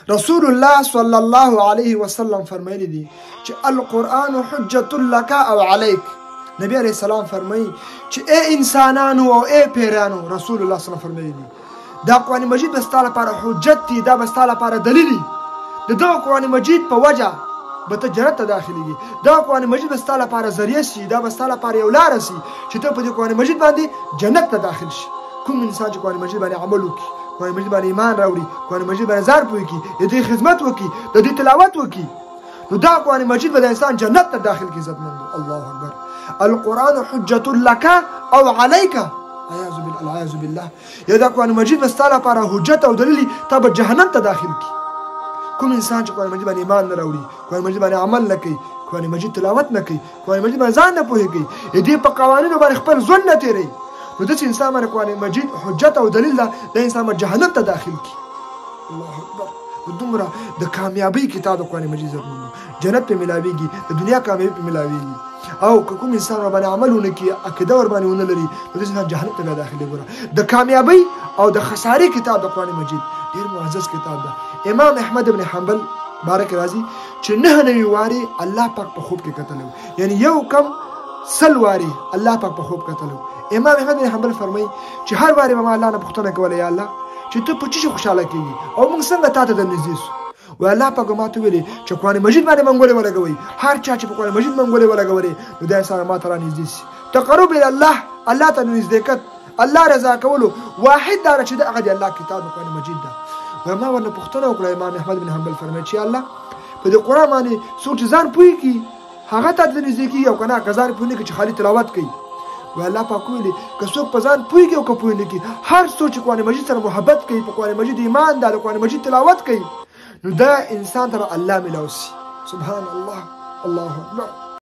رسول الله صلی الله علیه وسلم فرمایلی دي چې القرآن حجة لك او عليك. نبی علیہ السلام فرمایي چې اے انسانانو او اے پیرانو، رسول الله صلی الله علیه وسلم فرمایلی دي دا قرآن مجید به ستا لپاره حجت دی، دا به ستا لپاره دلیل دی. د دغه قرآن مجید په وجه به ته جنت ته داخلېږي. دا قرآن مجید به ستا لپاره ذریعه شي، دا به ستا لپاره یو لاره شي چې ته په دې قرآن مجید باندې جنت ته داخل شي. کوم انسان چې قرآن مجید باندې عمل وکړي، قرآن مجید باندې ایمان راوړي، قرآن مجید باندې ځان پوه کړي، د دې خدمت وکړي، د دې تلاوت وکړي، نو دا قرآن مجید به د انسان جنت ته داخل کړي. عزتمندو، الله اکبر. القرآن حجة لك او عليك. العیاذ بالله. یا دا قرآن مجید به ستا لپاره حجت او دلیل ته به جهنم ته داخل کړي. کوم انسان چې قرآن مجید باندې ایمان نه راوړي، قرآن مجید باندې عمل نه کوي، قرآن مجید تلاوت نه کوي، قرآن مجید باندې ځان نه پوهېږي، دې په قوانینو باندې خپل ژوند نه تېروي، نو داسې انسان باندې قرآن مجید حجت او دلیل ده، دا انسان به جهنم ته داخل کړي. الله اکبر. دومره د کامیابۍ کتاب د قرآن مجید زمونږ جنت په ملاویږي، د دنیا کامیابي په ملاویږي. او که کوم انسان باندې عمل ونه کړي، عقیده ور باندې ونه لري، نو داسې انسان جهنم ته داخلي. ګوره د کامیابۍ او د خسارې کتاب د قرآن مجید ډېر معزز کتاب ده. امام احمد بن حنبل بارک راځي چې 99 واري الله پاک په خوب کې کتلو، یعنی یو کم 100 واري الله پاک په خوب کتلو. امام احمد بن حنبل فرمایي چې هر واري به ما الله نه پوښتنه کوله، یا الله چې ته په څه خوشاله کېږي او موږ څنګه تا ته درنږدې سو. و الله پاک ما ته ویلي چې قرآن مجید باندې منګولې ولګوئ، هر چا چې په قرآن مجید منګولې ولګولې نو دا انسان ما ته رانږدې شي. تقرب الی الله، الله ته نږدېکت، الله رضا کولو واحد دا چې هغه د الله کتاب قرآن مجید ده. و ما ورنه پوښتنه وکړه، امام احمد بن حنبل فرمایي چې الله په دې قرآن باندې څوک چې ځان پوهېږي هغه ته نږدې کېږي، او که نه که ځان پوه نه کړي چې خالي تلاوت کوي. و الله پاک ویلي که څوک په ځان پوهېږي او که پوه نه کړي، هر څوک چې قرآن مجید سره محبت کوي، په قرآن مجید ایمان ده، د قرآن مجید تلاوت کوي، نو دا انسان ته به الله ملاو شي. سبحان الله، الله اکبر.